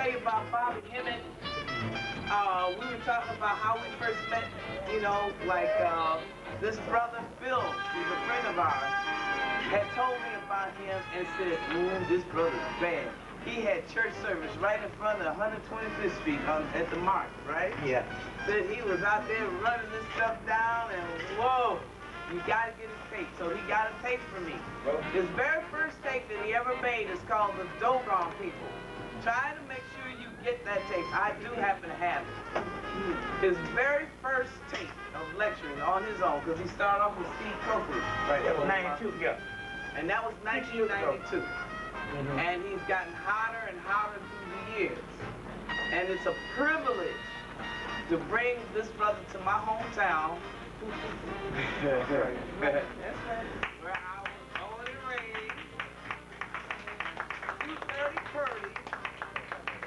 tell you about Bobby Hemmitt. We were talking about how we first met, you know, like this brother Phil, who's a friend of ours, had told me about him and said, ooh, this brother's bad. He had church service right in front of 125th Street at the Mark, right? Yeah. Said he was out there running this stuff down and whoa, you gotta get his tape. So he got a tape from me. His very first tape that he ever made is called The Doggone People. Try to make sure you get that tape. I do happen to have it. His very first tape of lecturing on his own, because he started off with Steve Coakley. Right, that was 92, yeah. And that was 1992. And he's gotten hotter and hotter through the years. And it's a privilege to bring this brother to my hometown. That's right. Where I was born and raised. 230 Purdy.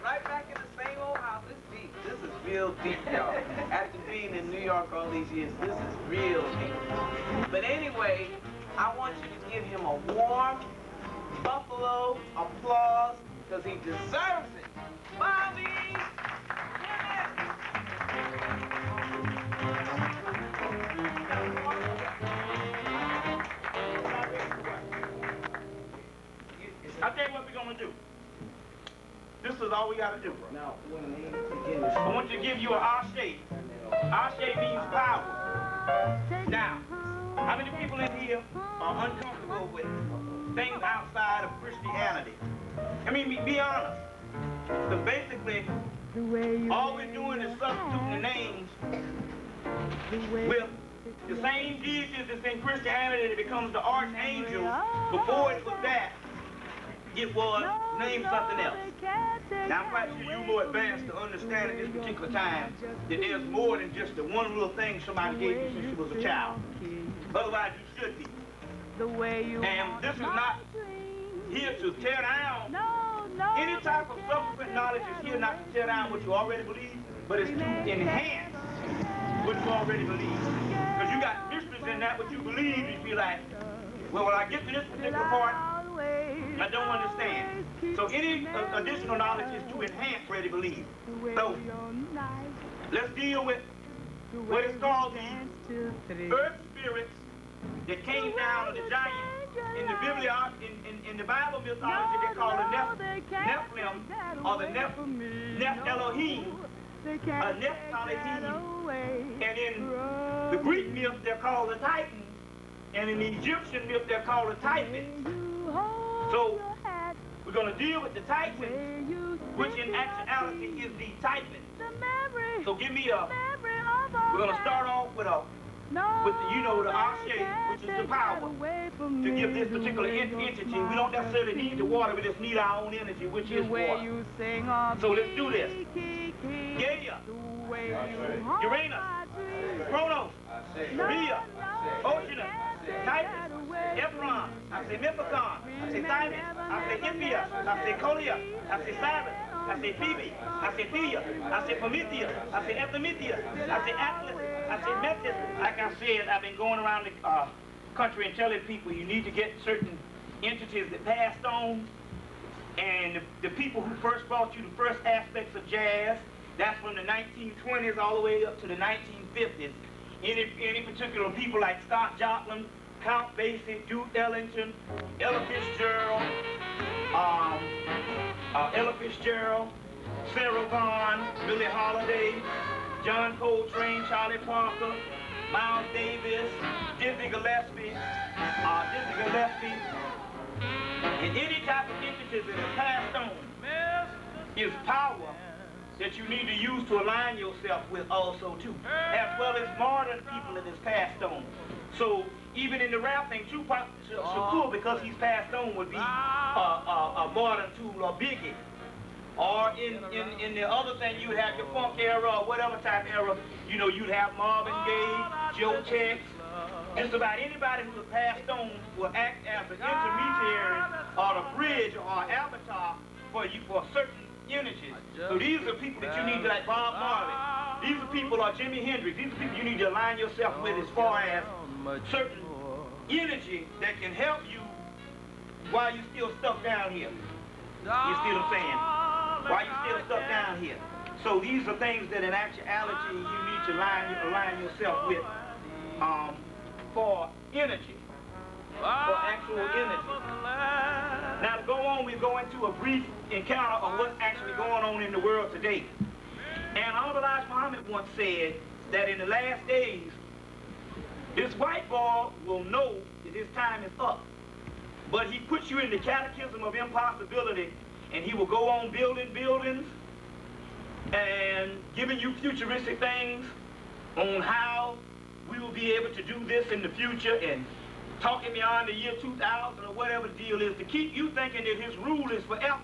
Right back in the same old house. It's deep. This is real deep, y'all. After being in New York all these years, this is real deep. But anyway, I want you to give him a warm buffalo applause, because he deserves it. Bobby Hemmitt! I'll tell you what we're going to do. This is all we got to do. Now, I want to give you an Ashe. Ashe means power. Now, how many people in here are uncomfortable with things outside of Christianity? I mean, be honest. Because basically, all we're doing is substituting the names with the same Jesus that's in Christianity that becomes the archangel. Before it was that, it was named something else. Now, I'm quite sure you're more advanced to understand at this particular time that there's more than just the one little thing somebody gave you since you was a child. Otherwise, you should be. And this is not here to tear down. Any type of subsequent knowledge is here not to tear down what you already believe, but it's to enhance what you already believe. Because you got mysteries in that what you believe, you be like, well, when I get to this particular part, I don't understand. So any additional knowledge is to enhance what you believe. So let's deal with what is called the earth spirits that came down on the giants. In the in the Bible mythology, they call the Nephilim, or the Neph Elohim, Neph Elohim. And in the Greek myth, they're called the Titans. And in the Egyptian myth, they're called the Typhons. So we're going to deal with the Titans, which in actuality is the Typhons. So give me a, we're going to start off with the, you know, the Ashe, which is the power, to give this particular entity. We don't necessarily need the water, we just need our own energy, which is water. So let's do this. Gaia, Uranus, Chronos, Rhea, Oceanus, Titus, Ephron, I say Mithicon, I say Thymus, I say Impia, I say Colia, I say Sabbath, I say Phoebe, I say Thea, I say Prometheus, I say Epithemia, I say Atlas, I say Metis. Like I said, I've been going around the country and telling people you need to get certain entities that passed on. And the people who first brought you the first aspects of jazz, that's from the 1920s all the way up to the 1950s. Any particular people like Scott Joplin, Count Basie, Duke Ellington, Ella Fitzgerald, Sarah Vaughan, Billie Holiday, John Coltrane, Charlie Parker, Miles Davis, Dizzy Gillespie, and any type of entities that have passed on is power that you need to use to align yourself with also too, as well as modern people that has passed on. So even in the rap thing, Tupac Shakur, because he's passed on, would be a modern tool or Biggie. Or in the other thing, you would have your funk era or whatever type era, you know, you'd have Marvin Gaye, Joe Tex. Just about anybody who has passed on will act as an intermediary or a bridge or an avatar for you for certain energies. So these are people that you need to, like Bob Marley. These are people, or Jimi Hendrix. These are people you need to align yourself with as far as certain energy that can help you while you're still stuck down here. You see what I'm saying? Why are you still stuck down here? So these are things that in actuality you need to align yourself with for energy, for actual energy. Now to go on, we go into a brief encounter of what's actually going on in the world today. And Elijah Muhammad once said that in the last days, this white boy will know that his time is up. But he puts you in the catechism of impossibility, and he will go on building buildings and giving you futuristic things on how we will be able to do this in the future and talking beyond the year 2000 or whatever the deal is to keep you thinking that his rule is forever.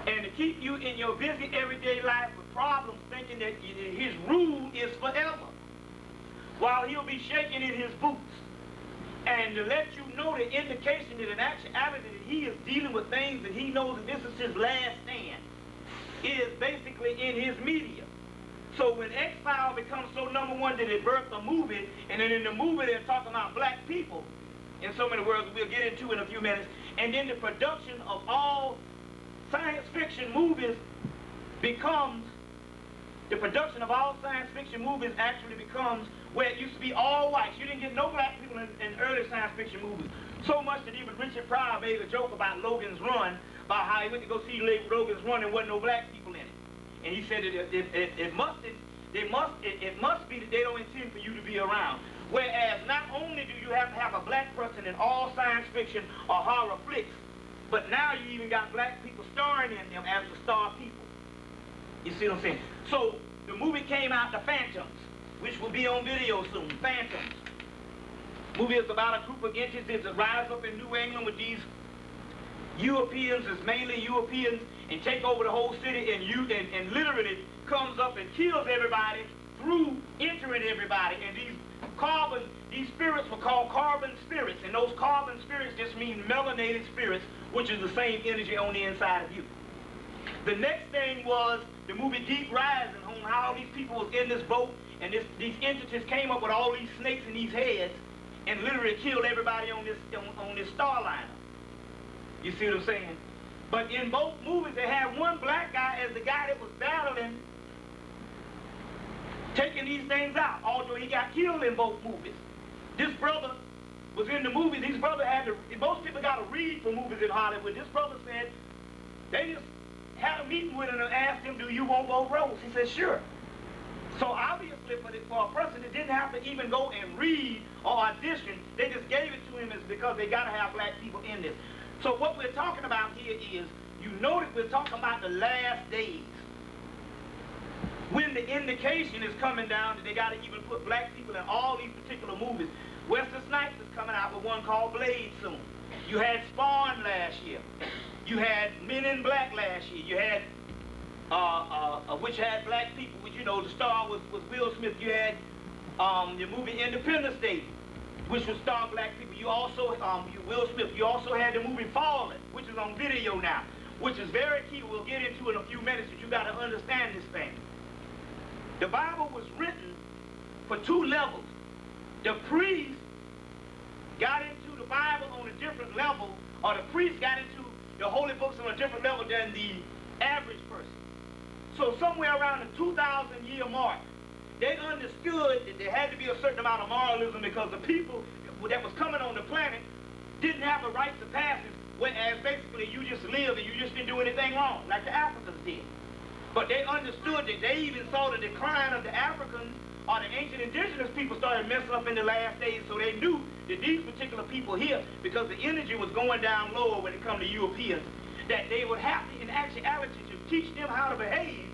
And to keep you in your busy everyday life with problems thinking that his rule is forever. While he'll be shaking in his boots. And to let you know the indication that in actuality that he is dealing with things that he knows that this is his last stand is basically in his media. So when X-Files becomes so #1 that it birthed a movie, and then in the movie they're talking about black people in so many words we'll get into in a few minutes, and then the production of all science fiction movies becomes, the production of all science fiction movies actually becomes where it used to be all whites. You didn't get no black people in early science fiction movies. So much that even Richard Pryor made a joke about Logan's Run, about how he went to go see Logan's Run and wasn't no black people in it. And he said that it must be that they don't intend for you to be around. Whereas not only do you have to have a black person in all science fiction or horror flicks, but now you even got black people starring in them as the star people. You see what I'm saying? So the movie came out, The Phantoms, which will be on video soon. Phantoms. Movie is about a group of entities that rise up in New England with these Europeans, it's mainly Europeans, and take over the whole city and literally comes up and kills everybody through entering everybody. And these spirits were called carbon spirits, and those carbon spirits just mean melanated spirits, which is the same energy on the inside of you. The next thing was the movie Deep Rising, on how these people was in this boat, and these entities came up with all these snakes in these heads, and literally killed everybody on this starliner. You see what I'm saying? But in both movies, they had one black guy as the guy that was battling, taking these things out, although he got killed in both movies. This brother was in the movie. These brothers had to, most people got to read for movies in Hollywood. This brother said, they just had a meeting with him and asked him, do you want both roles? He said, sure. So obviously for a person that didn't have to even go and read or audition, they just gave it to him is because they got to have black people in this. So what we're talking about here is, you know that we're talking about the last days. When the indication is coming down that they got to even put black people in all these particular movies. Wesley Snipes is coming out with one called Blade soon. You had Spawn last year. You had Men in Black last year. You had, which had black people, which, you know, the star was Will Smith. You had the movie Independence Day, which was star black people. You also, Will Smith, you also had the movie Fallen, which is on video now, which is very key. We'll get into in a few minutes, but you got to understand this thing. The Bible was written for two levels. The priest got into the Bible on a different level, or the priest got into the holy books on a different level than the average person. So somewhere around the 2,000-year mark, they understood that there had to be a certain amount of moralism because the people that was coming on the planet didn't have a right to passage, whereas basically you just lived and you just didn't do anything wrong, like the Africans did. But they understood that they even saw the decline of the Africans or the ancient indigenous people started messing up in the last days, so they knew that these particular people here, because the energy was going down lower when it come to Europeans, that they would have to, in actuality, to teach them how to behave.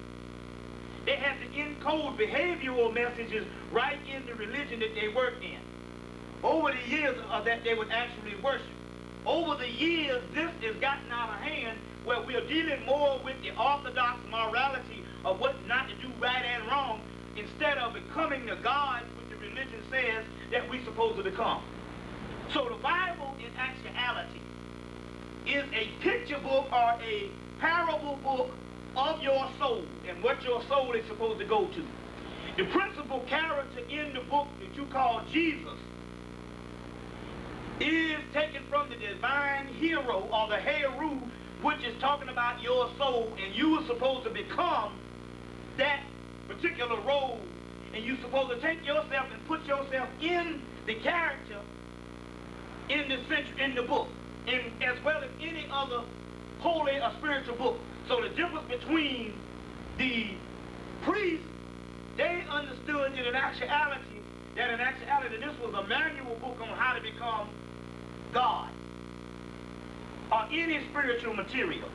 They had to encode behavioral messages right in the religion that they worked in. Over the years that they would actually worship. Over the years, this has gotten out of hand where we're dealing more with the orthodox morality of what not to do right and wrong instead of becoming the gods which the religion says that we're supposed to become. So the Bible, in actuality, is a picture book or a parable book of your soul and what your soul is supposed to go to. The principal character in the book that you call Jesus is taken from the divine hero or the Heru which is talking about your soul, and you were supposed to become that particular role, and you're supposed to take yourself and put yourself in the character in the book, as well as any other holy or spiritual book. So the difference between the priests, they understood that in actuality this was a manual book on how to become God or any spiritual material.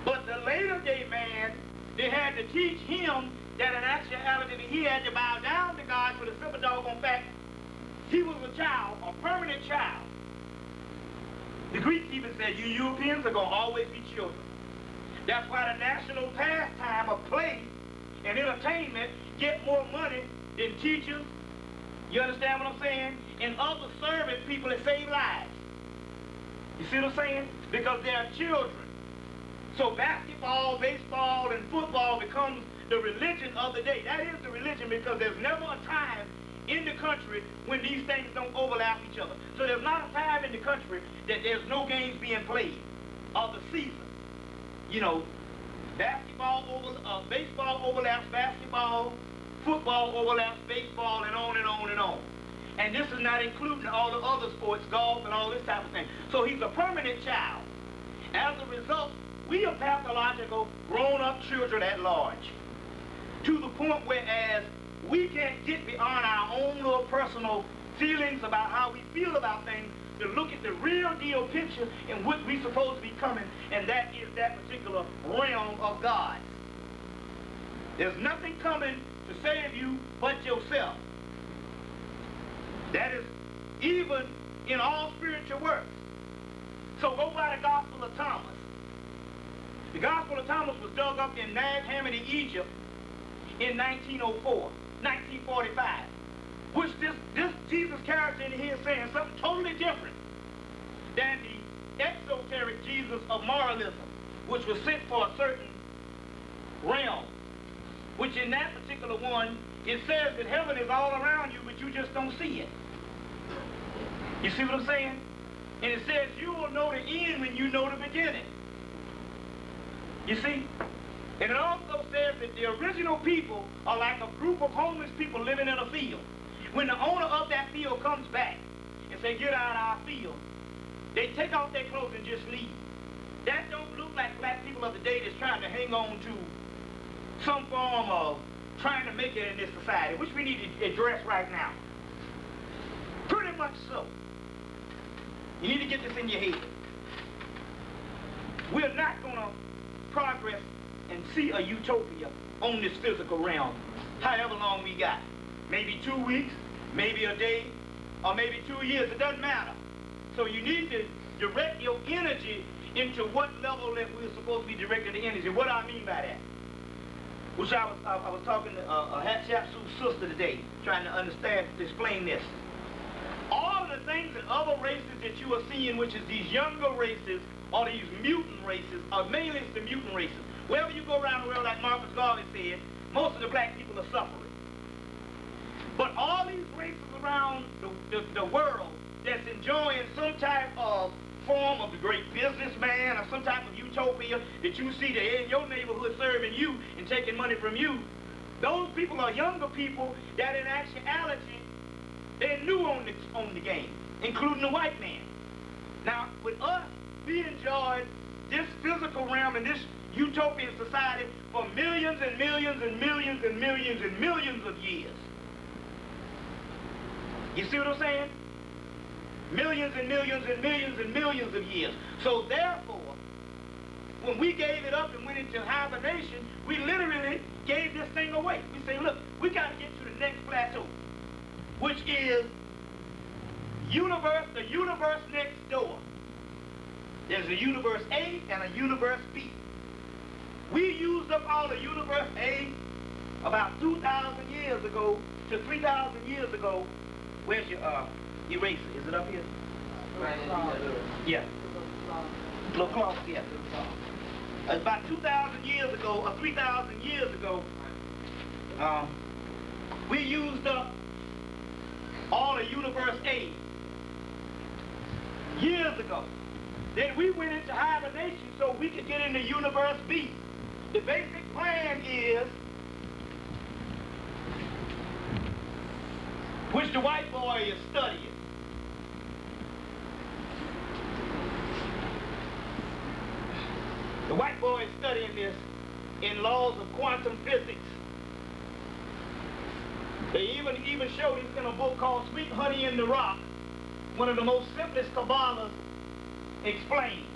But the later day man, they had to teach him that in actuality he had to bow down to God for the simple doggone fact he was a child, a permanent child. The Greek even said, you Europeans are going to always be children. That's why the national pastime of play and entertainment get more money than teachers, you understand what I'm saying, and other serving people that save lives. You see what I'm saying? Because they are children. So basketball, baseball, and football becomes the religion of the day. That is the religion, because there's never a time in the country when these things don't overlap each other. So there's not a time in the country that there's no games being played of the season. You know, baseball overlaps basketball, football overlaps baseball, and on and on and on. And this is not including all the other sports, golf and all this type of thing. So he's a permanent child. As a result, we are pathological, grown-up children at large. To the point whereas we can't get beyond our own little personal feelings about how we feel about things to look at the real deal picture in what we're supposed to be coming, and that is that particular realm of God. There's nothing coming to save you but yourself. That is even in all spiritual works. So go by the Gospel of Thomas. The Gospel of Thomas was dug up in Nag Hammadi, Egypt in 1945. Which this Jesus character in here is saying something totally different than the exoteric Jesus of moralism, which was sent for a certain realm. Which in that particular one, it says that heaven is all around you, but you just don't see it. You see what I'm saying? And it says you will know the end when you know the beginning. You see? And it also says that the original people are like a group of homeless people living in a field. When the owner of that field comes back and say, get out of our field, they take off their clothes and just leave. That don't look like black people of the day that's trying to hang on to some form of trying to make it in this society, which we need to address right now. Pretty much so. You need to get this in your head. We're not going to progress and see a utopia on this physical realm, however long we got. Maybe 2 weeks, maybe a day, or maybe 2 years. It doesn't matter. So you need to direct your energy into what level that we're supposed to be directing the energy. What do I mean by that? Which I was talking to Hatshepsut's sister today, trying to understand, to explain this. All of the things in other races that you are seeing, which is these younger races, or these mutant races, or mainly it's the mutant races. Wherever you go around the world, like Marcus Garvey said, most of the black people are suffering. But all these races around the world that's enjoying some type of form of the great businessman or some type of utopia that you see they're in your neighborhood serving you and taking money from you, those people are younger people that in actuality, they're new on the game, including the white man. Now, with us, we enjoyed this physical realm and this utopian society for millions and millions and millions and millions and millions of years. You see what I'm saying? Millions and millions and millions and millions of years. So therefore, when we gave it up and went into hibernation, we literally gave this thing away. We say, look, we got to get to the next plateau, which is the universe next door. There's a universe A and a universe B. We used up all the universe A about 2,000 years ago to 3,000 years ago. Where's your eraser? Is it up here? Right. Yeah. Little cloth, yeah. About 2,000 years ago, or 3,000 years ago, we used up all the universe A. Years ago. Then we went into hibernation so we could get into universe B. The basic plan is, which the white boy is studying. The white boy is studying this in laws of quantum physics. They even showed this in a book called Sweet Honey in the Rock, one of the most simplest Kabbalahs explained.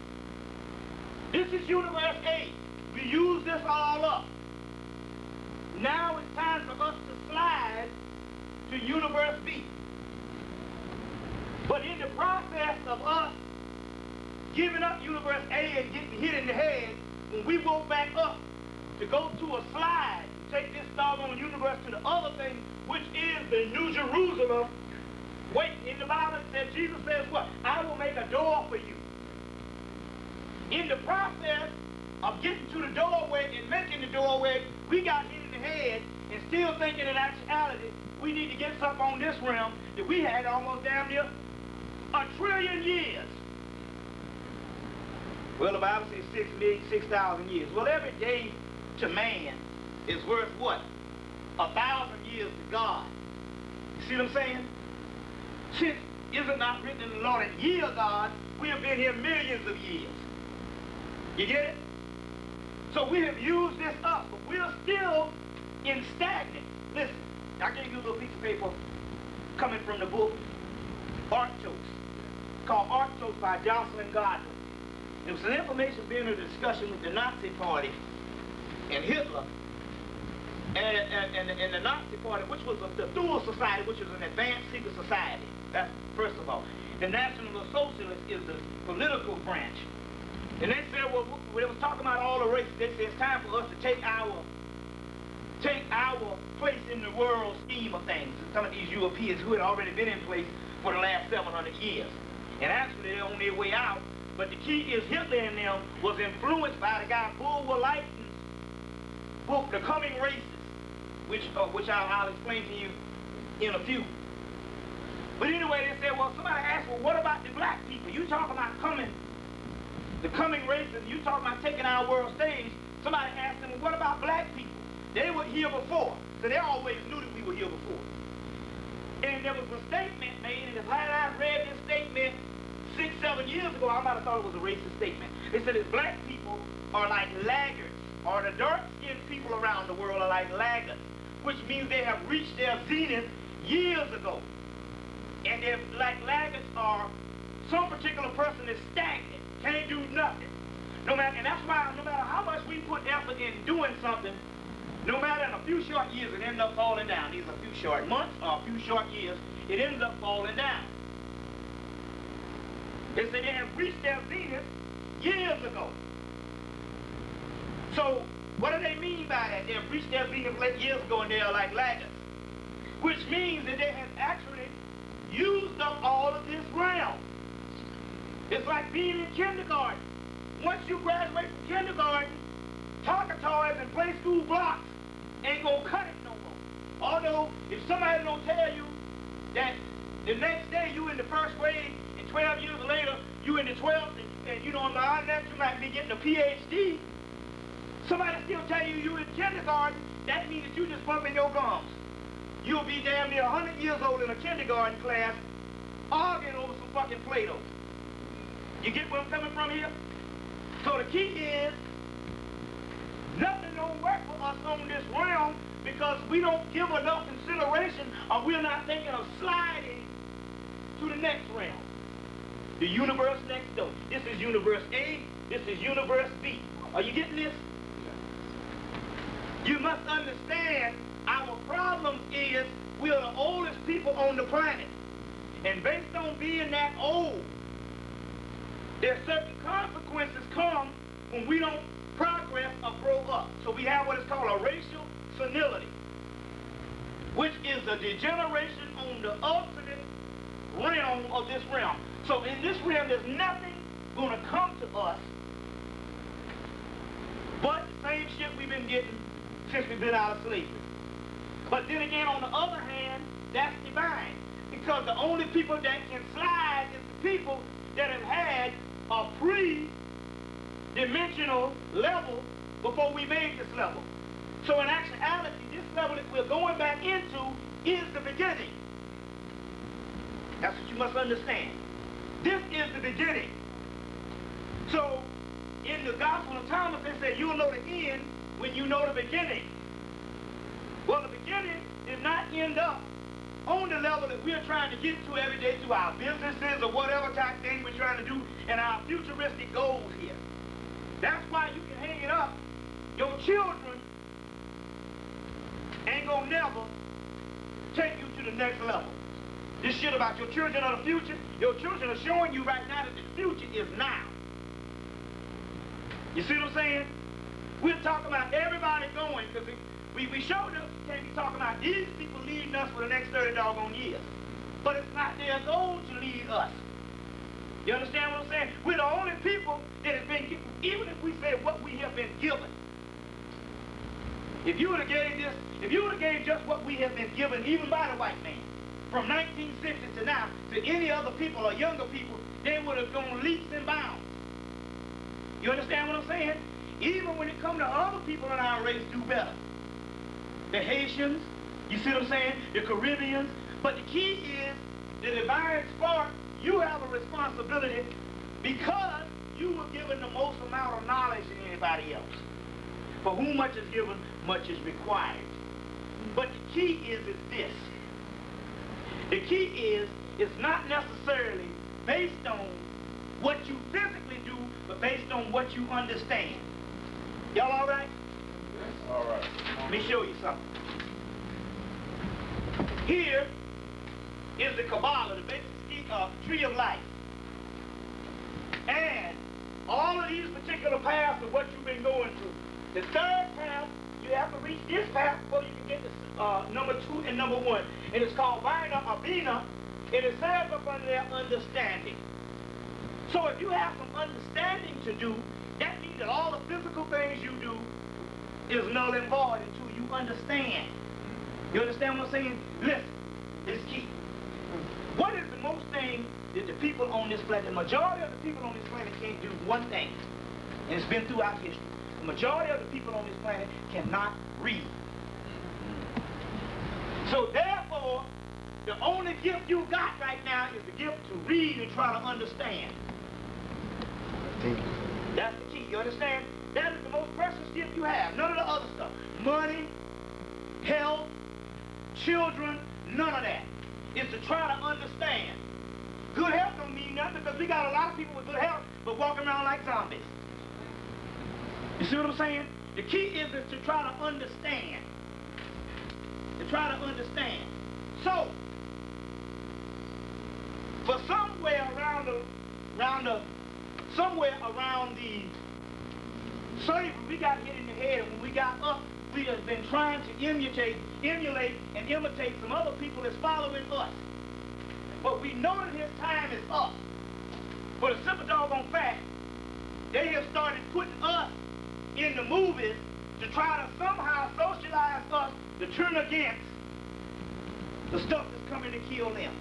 This is universe A. We use this all up. Now it's time for us to slide to universe B. But in the process of us giving up universe A and getting hit in the head, when we woke back up to go to a slide, take this doggone universe to the other thing, which is the New Jerusalem. Wait, in the Bible it says, Jesus says what? I will make a door for you. In the process of getting to the doorway and making the doorway, we got hit in the head and still thinking in actuality we need to get something on this realm that we had almost damn near 1 trillion years. Well, the Bible says 6,000 years. Well, every day to man is worth what? 1,000 years to God. You see what I'm saying? Since is it not written in the law that ye are God, we have been here millions of years. You get it? So we have used this up, but we're still in stagnant. Listen, I gave you a little piece of paper coming from the book Arctos, called Arctos by Jocelyn Godwin. There was some information being in a discussion with the Nazi Party and Hitler and the Nazi Party, which was the Thule Society, which was an advanced secret society. That's first of all. The National Socialist is the political branch. And they said, well, when they was talking about all the races, they said it's time for us to take our place in the world scheme of things. Some of these Europeans who had already been in place for the last 700 years. And actually they're on their way out. But the key is Hitler and them was influenced by the guy Bulwer Lytton's book, The Coming Races, which I'll explain to you in a few. But anyway, they said, well, somebody asked, well, what about the black people? You talking about the coming races, you talking about taking our world stage. Somebody asked them, well, what about black people? They were here before, so they always knew that we were here before. And there was a statement made, and if I read this statement 6-7 years ago, I might have thought it was a racist statement. They said that black people are like laggards, or the dark-skinned people around the world are like laggards, which means they have reached their zenith years ago. And they're like laggards are some particular person is stagnant, can't do nothing. And that's why no matter how much we put effort in doing something, no matter in a few short years, it ends up falling down. These are a few short months or a few short years, it ends up falling down. They say they have reached their zenith years ago. So what do they mean by that? They have reached their zenith years ago and they are like laggards. Which means that they have actually used up all of this realm. It's like being in kindergarten. Once you graduate from kindergarten, talking toys and play school blocks ain't gonna cut it no more. Although, if somebody don't tell you that the next day you in the first grade and 12 years later you in the 12th and you know, on that you might be getting a PhD, somebody still tell you in kindergarten, that means that you just bumping your gums. You'll be damn near 100 years old in a kindergarten class arguing over some fucking Play-Doh. You get where I'm coming from here? So the key is, nothing don't work for us on this realm because we don't give enough consideration or we're not thinking of sliding to the next realm. The universe next door. This is universe A, this is universe B. Are you getting this? You must understand our problem is we are the oldest people on the planet. And based on being that old, there are certain consequences come when we don't progress or grow up. So we have what is called a racial senility, which is a degeneration on the ultimate realm of this realm. So in this realm, there's nothing going to come to us but the same shit we've been getting since we've been out of slavery. But then again, on the other hand, that's divine. Because the only people that can slide is the people that have had a pre-dimensional level before we made this level. So in actuality, this level that we're going back into is the beginning. That's what you must understand. This is the beginning. So in the Gospel of Thomas, they say you'll know the end when you know the beginning. Well, the beginning did not end up on the level that we're trying to get to every day through our businesses or whatever type of thing we're trying to do and our futuristic goals here. That's why you can hang it up. Your children ain't gonna never take you to the next level. This shit about your children of the future, your children are showing you right now that the future is now. You see what I'm saying? We're talking about everybody going, because we showed us we can't be talking about these people leading us for the next 30 doggone years. But it's not their goal to lead us. You understand what I'm saying? We're the only people that have been, even if we say what we have been given. If you would have gave this, if you would have gave just what we have been given, even by the white man, from 1960 to now, to any other people or younger people, they would have gone leaps and bounds. You understand what I'm saying? Even when it comes to other people in our race do better. The Haitians, you see what I'm saying? The Caribbeans. But the key is, the divine spark, you have a responsibility because you were given the most amount of knowledge than anybody else. For whom much is given, much is required. But the key is this. The key is, it's not necessarily based on what you physically do, but based on what you understand. Y'all all right? Yes, all right. Let me show you something. Here is the Kabbalah, the basic tree of life. And all of these particular paths of what you've been going through. The third path, you have to reach this path before you can get to number 2 and number 1. And it's called Vina or Bina, and it says up under there, understanding. So if you have some understanding to do, that means that all the physical things you do is null and void until you understand. You understand what I'm saying? Listen, it's key. What is the most thing that the people on this planet, the majority of the people on this planet can't do one thing, and it's been throughout history. The majority of the people on this planet cannot read. So therefore, the only gift you got right now is the gift to read and try to understand. That's the key, you understand? That is the most precious gift you have. None of the other stuff. Money, health, children, none of that. It's to try to understand. Good health don't mean nothing because we got a lot of people with good health but walking around like zombies. You see what I'm saying? The key is to try to understand. To try to understand. So, for somewhere around the slavery, we got hit in the head. When we got up, we have been trying to emulate and imitate some other people that's following us. But we know that his time is up. For the simple doggone fact, they have started putting us in the movies to try to somehow socialize us to turn against the stuff that's coming to kill them.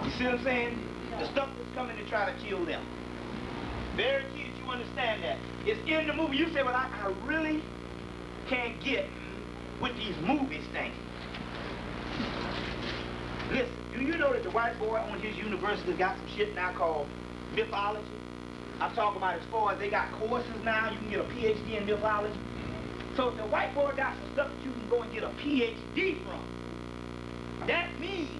You see what I'm saying? The stuff that's coming to try to kill them. Very key that you understand that. It's in the movie. You say, well, I really can't get with these movies things. Listen, do you know that the white boy on his university got some shit now called mythology? I'm talking about as far as they got courses now, you can get a PhD in mythology. So if the white boy got some stuff that you can go and get a PhD from, that means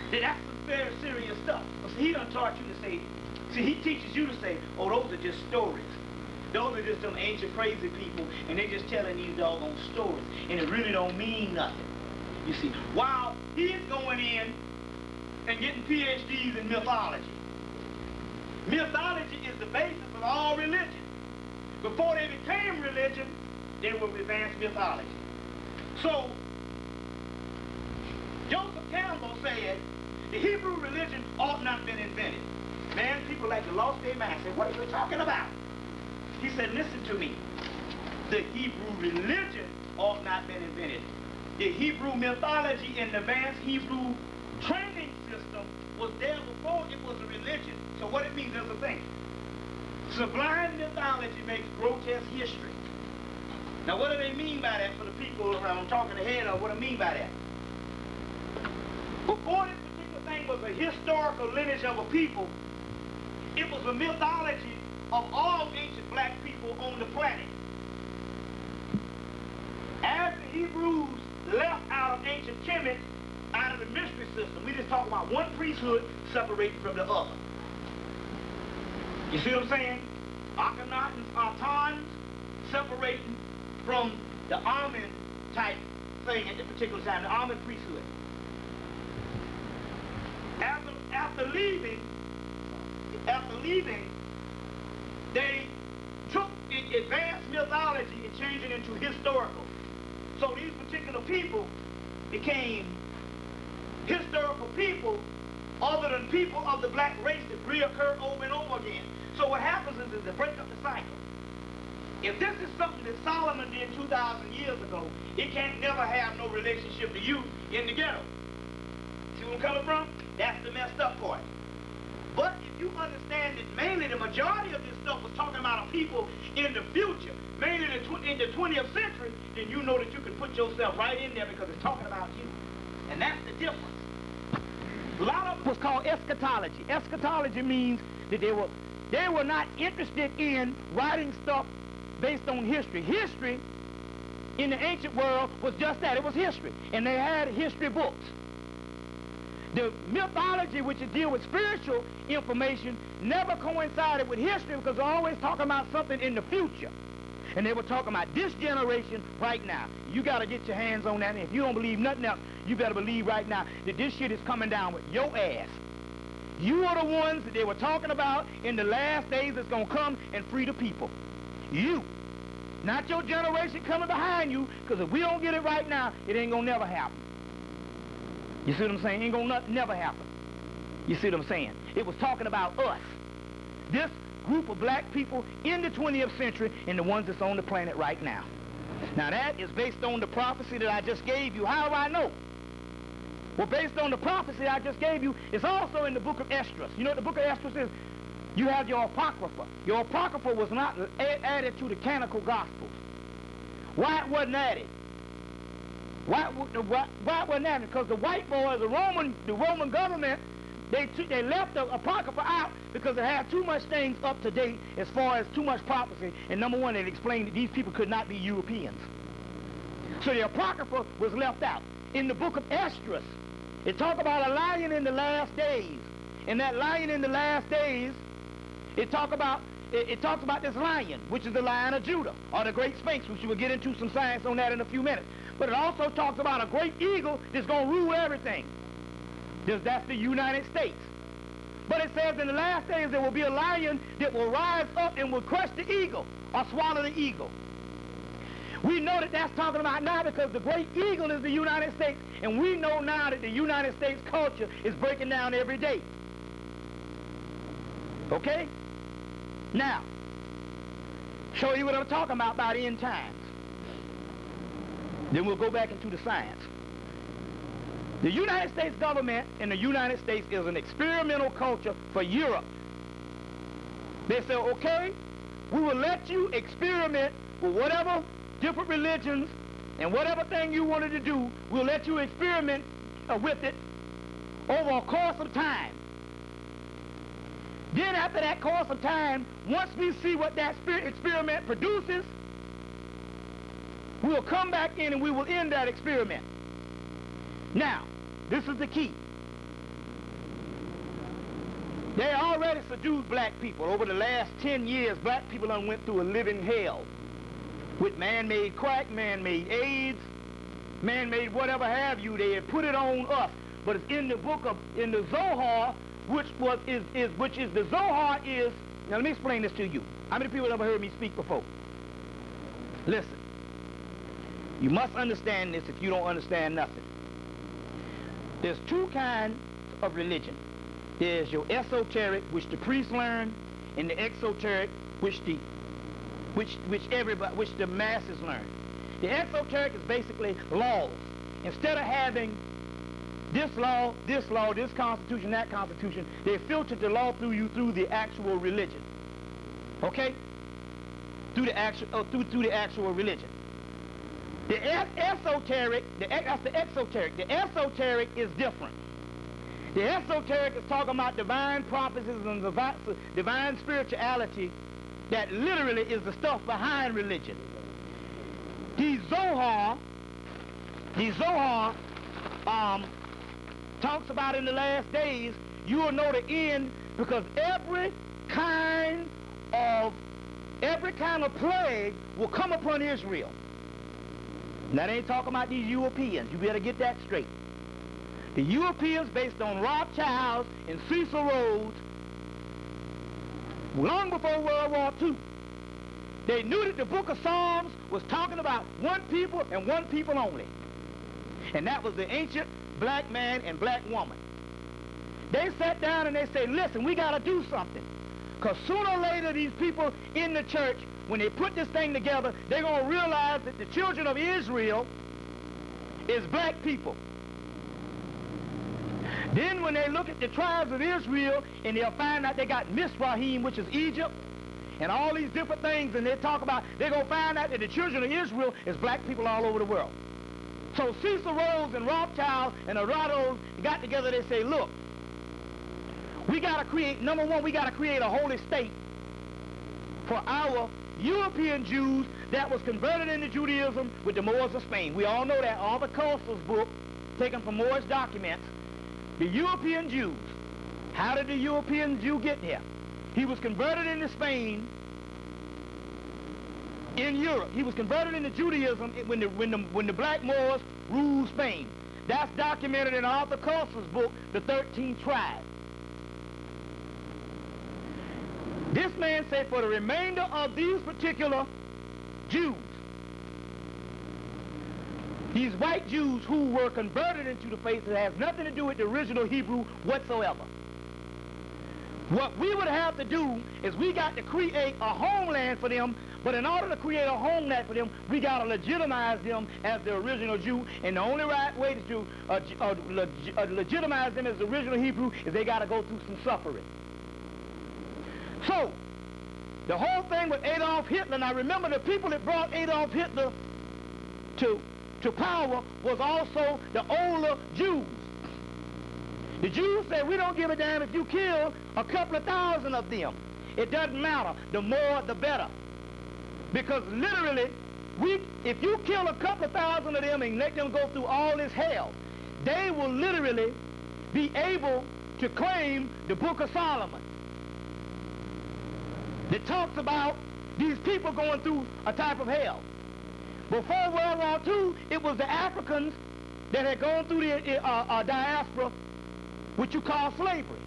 that that's some very serious stuff. But see, he done taught you to say, see, he teaches you to say, oh, those are just stories. Those are just some ancient crazy people, and they just telling these doggone stories, and it really don't mean nothing. You see, while he's going in and getting PhDs in mythology. Mythology is the basis of all religion. Before they became religion, they were advanced mythology. So, Joseph Campbell said, the Hebrew religion ought not have been invented. Man, people like to lost their mind. Say, what are you talking about? He said, listen to me. The Hebrew religion ought not have been invented. The Hebrew mythology and the advanced Hebrew training system was there before it was a religion. So what it means is a thing. Sublime mythology makes grotesque history. Now what do they mean by that for the people I'm talking ahead of? What I mean by that? Before this particular thing was a historical lineage of a people, it was a mythology of all ancient black people on the planet. As the Hebrews left out of ancient Kemet, out of the mystery system, we just talk about one priesthood separated from the other. You see what I'm saying? Akhenaten's Autons separating from the Amen type thing at the particular time, the Amen priesthood. After leaving, they took the advanced mythology and changed it into historical. So these particular people became historical people other than people of the black race that reoccur over and over again. So what happens is to break up the cycle. If this is something that Solomon did 2,000 years ago, it can't never have no relationship to you in the ghetto. See where I'm coming from? That's the messed up part. But if you understand that mainly the majority of this stuff was talking about a people in the future, mainly in the 20th century, then you know that you can put yourself right in there because it's talking about you. And that's the difference. A lot of it was called eschatology. Eschatology means that they were not interested in writing stuff based on history. History in the ancient world was just that. It was history. And they had history books. The mythology, which deal with spiritual information, never coincided with history because they're always talking about something in the future. And they were talking about this generation right now. You got to get your hands on that. And if you don't believe nothing else, you better believe right now that this shit is coming down with your ass. You are the ones that they were talking about in the last days that's going to come and free the people. You. Not your generation coming behind you, because if we don't get it right now, it ain't going to never happen. You see what I'm saying? Ain't going to never happen. You see what I'm saying? It was talking about us. This group of black people in the 20th century and the ones that's on the planet right now. Now that is based on the prophecy that I just gave you. How do I know? Well, based on the prophecy I just gave you, it's also in the book of Esdras. You know what the book of Esdras is? You have your Apocrypha. Your Apocrypha was not added to the canonical Gospels. Why it wasn't added? Why wasn't added? Because the white boys, the Roman government, they left the Apocrypha out because it had too much things up to date as far as too much prophecy. And number one, it explained that these people could not be Europeans. So the Apocrypha was left out. In the book of Esdras, it talks about a lion in the last days. And that lion in the last days, it talks about this lion, which is the Lion of Judah, or the Great Sphinx, which we'll get into some science on that in a few minutes. But it also talks about a great eagle that's going to rule everything. That's the United States. But it says in the last days there will be a lion that will rise up and will crush the eagle, or swallow the eagle. We know that that's talking about now because the great eagle is the United States, and we know now that the United States culture is breaking down every day. Okay? Now, show you what I'm talking about end times. Then we'll go back into the science. The United States government in the United States is an experimental culture for Europe. They say, okay, we will let you experiment with whatever different religions and whatever thing you wanted to do, we'll let you experiment with it over a course of time. Then after that course of time, once we see what that experiment produces, we'll come back in and we will end that experiment. Now, this is the key. They already seduced black people. Over the last 10 years, black people done went through a living hell with man-made crack, man-made AIDS, man-made whatever have you. They had put it on us. But it's in the book of, in the Zohar, which is the Zohar is, now let me explain this to you. How many people have ever heard me speak before? Listen. You must understand this if you don't understand nothing. There's two kinds of religion. There's your esoteric, which the priests learn, and the exoteric, which the masses learn. The exoteric is basically laws. instead of having this law, this constitution, that constitution, they filtered the law through you through the actual religion. Okay? Through the actual religion. The esoteric, that's the exoteric. The esoteric is different. The esoteric is talking about divine prophecies and divine spirituality that literally is the stuff behind religion. The Zohar talks about in the last days, you will know the end, because every kind of plague will come upon Israel. Now, they ain't talking about these Europeans. You better get that straight. The Europeans, based on Rothschilds and Cecil Rhodes, long before World War II, they knew that the book of Psalms was talking about one people and one people only. And that was the ancient black man and black woman. They sat down and they said, listen, we got to do something. Because sooner or later, these people in the church, when they put this thing together, they're going to realize that the children of Israel is black people. Then when they look at the tribes of Israel, and they'll find out they got Mizraim, which is Egypt, and all these different things, and they talk about, they're going to find out that the children of Israel is black people all over the world. So Cecil Rhodes and Rothschild and Arados got together, they say, look, we got to create, number one, we got to create a holy state for our European Jews that was converted into Judaism with the Moors of Spain. We all know that. Arthur Koestler's book, taken from Moorish documents, the European Jews. How did the European Jew get there? He was converted into Spain in Europe. He was converted into Judaism when the black Moors ruled Spain. That's documented in Arthur Koestler's book, The 13th Tribe. This man said for the remainder of these particular Jews, these white Jews who were converted into the faith, that has nothing to do with the original Hebrew whatsoever. What we would have to do is we got to create a homeland for them, but in order to create a homeland for them, we got to legitimize them as the original Jew, and the only right way to legitimize them as the original Hebrew is they got to go through some suffering. So, the whole thing with Adolf Hitler, now remember the people that brought Adolf Hitler to power was also the older Jews. The Jews said, we don't give a damn if you kill a couple of thousand of them. It doesn't matter. The more, the better. Because literally, if you kill a couple of thousand of them and let them go through all this hell, they will literally be able to claim the Book of Solomon. That talks about these people going through a type of hell. Before World War II, it was the Africans that had gone through the diaspora, which you call slavery.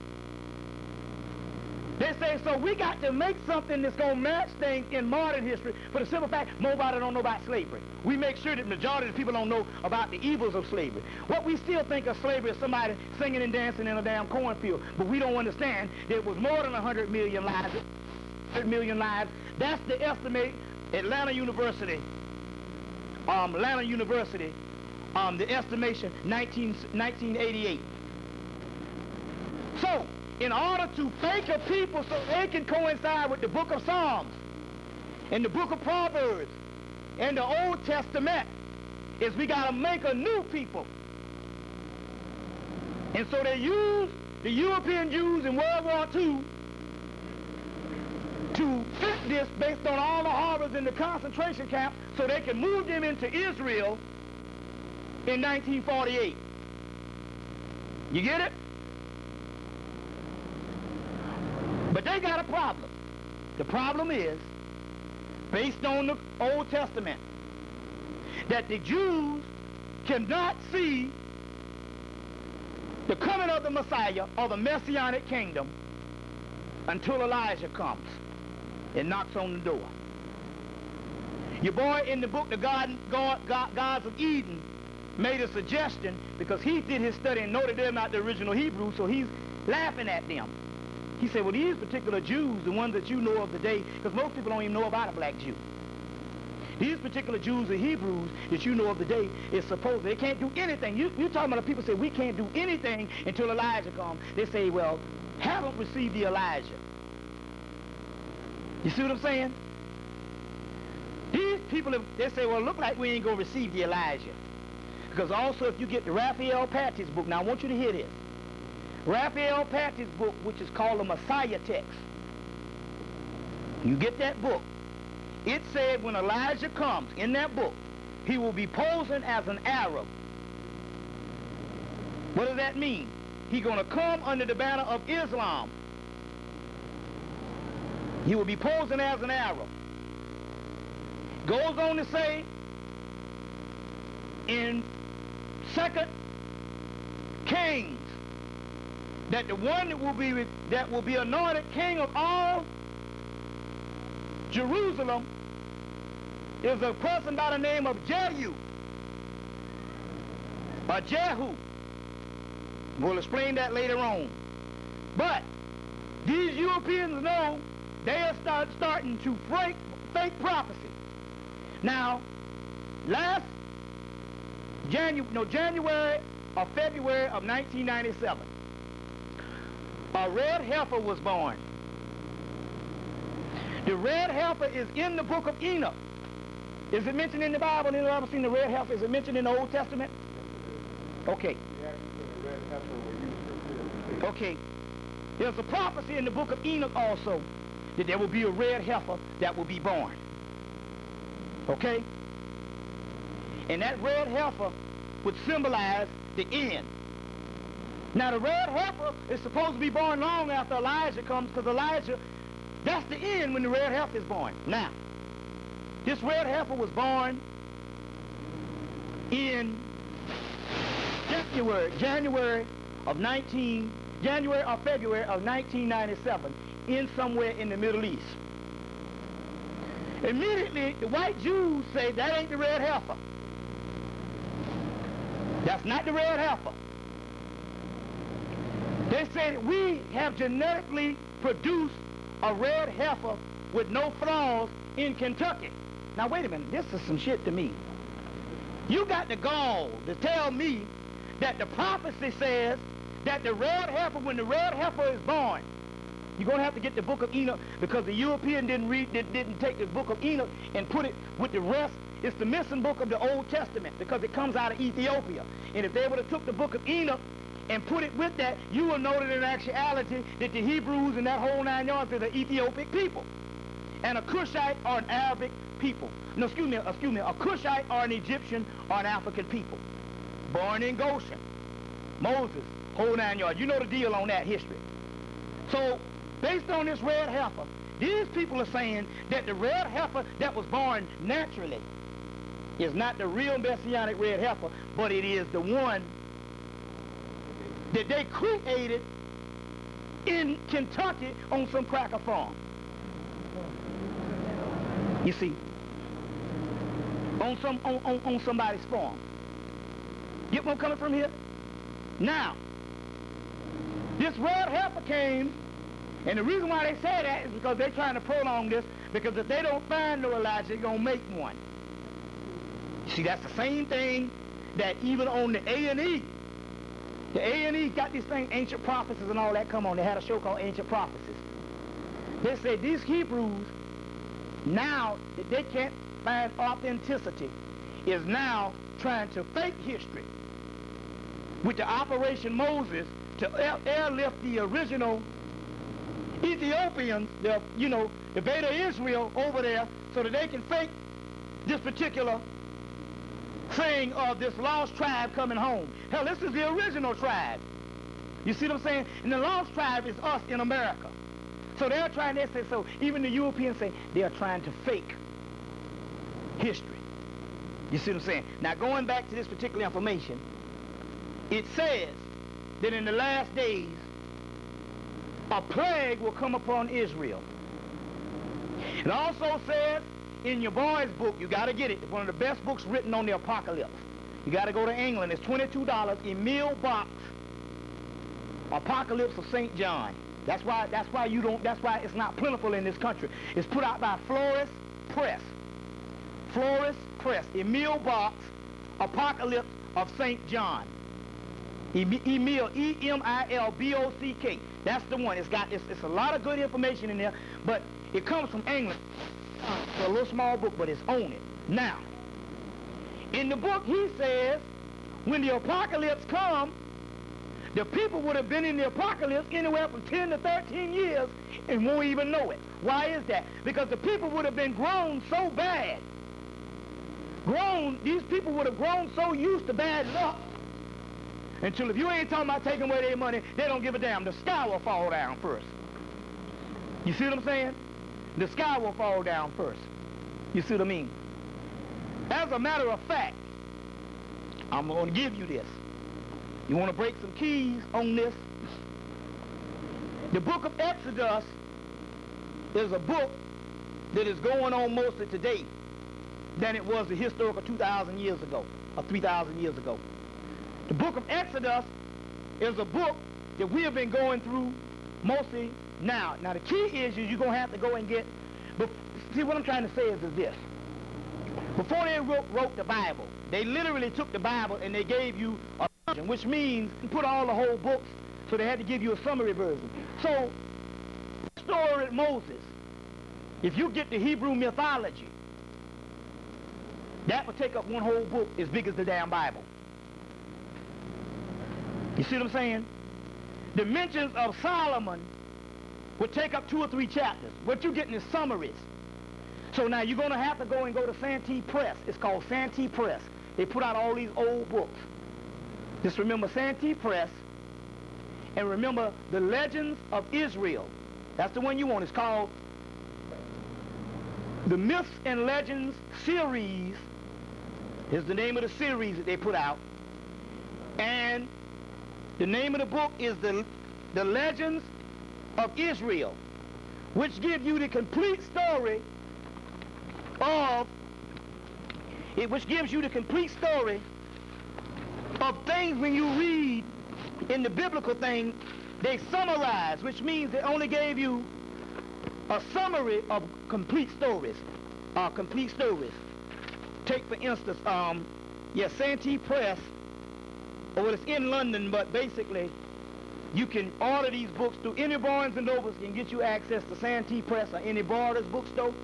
They say, so we got to make something that's going to match things in modern history for the simple fact nobody don't know about slavery. We make sure that the majority of the people don't know about the evils of slavery. What we still think of slavery is somebody singing and dancing in a damn cornfield, but we don't understand that it was more than 100 million lives. 100 million lives. That's the estimate. Atlanta University, the estimation 1988. So, in order to fake a people so they can coincide with the book of Psalms and the book of Proverbs and the Old Testament, is we got to make a new people. And so they used the European Jews in World War II to fit this based on all the horrors in the concentration camp so they can move them into Israel in 1948. You get it? But they got a problem. The problem is, based on the Old Testament, that the Jews cannot see the coming of the Messiah or the Messianic kingdom until Elijah comes and knocks on the door. Your boy in the book, The Gods of Eden, made a suggestion because he did his study and know that they're not the original Hebrew, so he's laughing at them. He said, well, these particular Jews, the ones that you know of today, because most people don't even know about a black Jew. These particular Jews or Hebrews that you know of today is supposed they can't do anything. You're talking about the people say we can't do anything until Elijah comes. They say, well, haven't received the Elijah. You see what I'm saying? These people, they say, well, look like we ain't going to receive the Elijah. Because also if you get the Raphael Patty's book, now I want you to hear this. Raphael Patty's book, which is called the Messiah text. You get that book. It said when Elijah comes, in that book, he will be posing as an Arab. What does that mean? He's going to come under the banner of Islam. He will be posing as an Arab. Goes on to say in 2 Kings that the one that will be anointed king of all Jerusalem is a person by the name of Jehu or Jehu. We'll explain that later on. But these Europeans know they are starting to fake prophecy. Now, last January or February of 1997, a red heifer was born. The red heifer is in the book of Enoch. Is it mentioned in the Bible? Have you ever seen the red heifer? Is it mentioned in the Old Testament? Okay. Okay. There's a prophecy in the book of Enoch also that there will be a red heifer that will be born. Okay? And that red heifer would symbolize the end. Now the red heifer is supposed to be born long after Elijah comes, because Elijah, that's the end when the red heifer is born. Now, this red heifer was born in January or February of 1997 in somewhere in the Middle East. Immediately, the white Jews say that ain't the red heifer. That's not the red heifer. They say we have genetically produced a red heifer with no flaws in Kentucky. Now wait a minute, this is some shit to me. You got the gall to tell me that the prophecy says that the red heifer, when the red heifer is born, you're going to have to get the book of Enoch, because the European didn't take the book of Enoch and put it with the rest. It's the missing book of the Old Testament, because it comes out of Ethiopia. And if they would have took the book of Enoch and put it with that, you will know that in actuality that the Hebrews and that whole 9 yards are the Ethiopic people. And a Cushite or an Arabic people. No, excuse me, a Cushite or an Egyptian or an African people. Born in Goshen. Moses, whole 9 yards. You know the deal on that history. So, based on this red heifer, these people are saying that the red heifer that was born naturally is not the real messianic red heifer, but it is the one that they created in Kentucky on some cracker farm. You see, on somebody's farm. Get where I'm coming from here? Now, this red heifer came, and the reason why they say that is because they're trying to prolong this, because if they don't find no Elijah, they're going to make one. You see, that's the same thing that even on the A&E, the A&E got these things, Ancient Prophecies and all that come on. They had a show called Ancient Prophecies. They say these Hebrews, now that they can't find authenticity, is now trying to fake history with the Operation Moses to airlift the original Ethiopians, the Beta Israel over there, so that they can fake this particular thing of this lost tribe coming home. Hell, this is the original tribe. You see what I'm saying? And the lost tribe is us in America. So they're trying, they say, so even the Europeans say they are trying to fake history. You see what I'm saying? Now going back to this particular information, it says that in the last days, a plague will come upon Israel. It also says in your boy's book, you got to get it. It's one of the best books written on the apocalypse. You got to go to England. It's $22. Emil Box, Apocalypse of St. John. That's why it's not plentiful in this country. It's put out by Flores Press. Flores Press, Emil Box, Apocalypse of St. John. Emil, E-M-I-L-B-O-C-K. That's the one. It's a lot of good information in there, but it comes from England. It's a little small book, but it's on it. Now, in the book he says, when the apocalypse comes, the people would have been in the apocalypse anywhere from 10 to 13 years and won't even know it. Why is that? Because the people would have been grown so bad. These people would have grown so used to bad luck until if you ain't talking about taking away their money, they don't give a damn. The sky will fall down first. You see what I'm saying? The sky will fall down first. You see what I mean? As a matter of fact, I'm going to give you this. You want to break some keys on this? The book of Exodus is a book that is going on mostly today than it was the historical 2,000 years ago or 3,000 years ago. The book of Exodus is a book that we have been going through mostly now. Now the key is you're going to have to go and get, but see what I'm trying to say is this. Before they wrote the Bible, they literally took the Bible and they gave you a version, which means put all the whole books, so they had to give you a summary version. So, the story of Moses, if you get the Hebrew mythology, that would take up one whole book as big as the damn Bible. You see what I'm saying? The mentions of Solomon would take up 2 or 3 chapters. What you're getting is summaries. So now you're going to have to go to Santee Press. It's called Santee Press. They put out all these old books. Just remember Santee Press, and remember the Legends of Israel. That's the one you want. It's called the Myths and Legends Series. Is the name of the series that they put out. And the name of the book is the Legends of Israel, which give you the complete story of it, which gives you the complete story of things. When you read in the biblical thing, they summarize, which means they only gave you a summary of complete stories. Take for instance, Santee Press, well, it's in London, but basically you can order these books through any Barnes and Nobles can get you access to Santee Press or any Borders bookstore.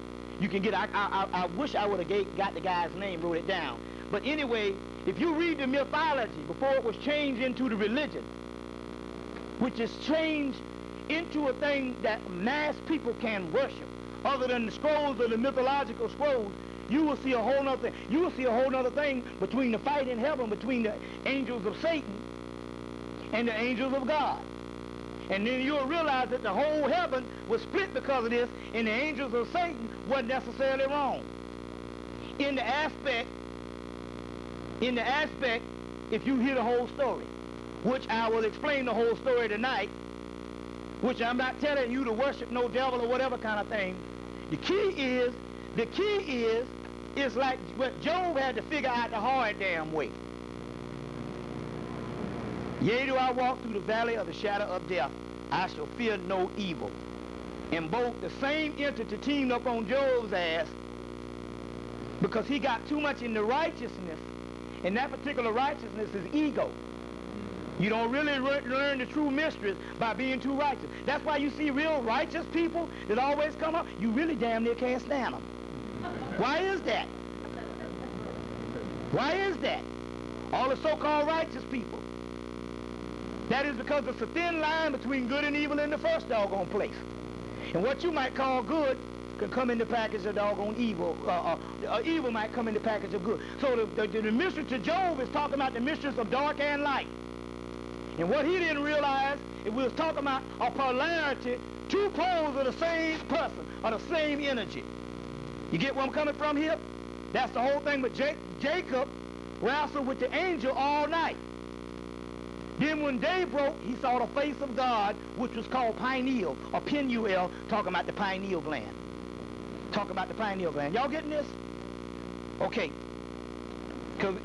You can get, I wish I would have got the guy's name, wrote it down. But anyway, if you read the mythology before it was changed into the religion, which is changed into a thing that mass people can worship, other than the scrolls or the mythological scrolls, you will see a whole nother thing. You will see a whole nother thing between the fight in heaven between the angels of Satan and the angels of God. And then you'll realize that the whole heaven was split because of this, and the angels of Satan wasn't necessarily wrong. In the aspect, if you hear the whole story, which I will explain the whole story tonight, which I'm not telling you to worship no devil or whatever kind of thing. The key is like what Job had to figure out the hard damn way. Yea, do I walk through the valley of the shadow of death, I shall fear no evil. And both the same entity teamed up on Job's ass because he got too much into righteousness, and that particular righteousness is ego. You don't really learn the true mysteries by being too righteous. That's why you see real righteous people that always come up, you really damn near can't stand them. Why is that? Why is that? All the so-called righteous people. That is because it's a thin line between good and evil in the first doggone place. And what you might call good can come in the package of doggone evil. Evil might come in the package of good. So the mystery to Job is talking about the mysteries of dark and light. And what he didn't realize, it was talking about a polarity, 2 poles of the same person, or the same energy. You get where I'm coming from here? That's the whole thing. But Jacob wrestled with the angel all night. Then when day broke, he saw the face of God, which was called pineal, or Penuel, talking about the pineal gland. Talking about the pineal gland. Y'all getting this? Okay. Because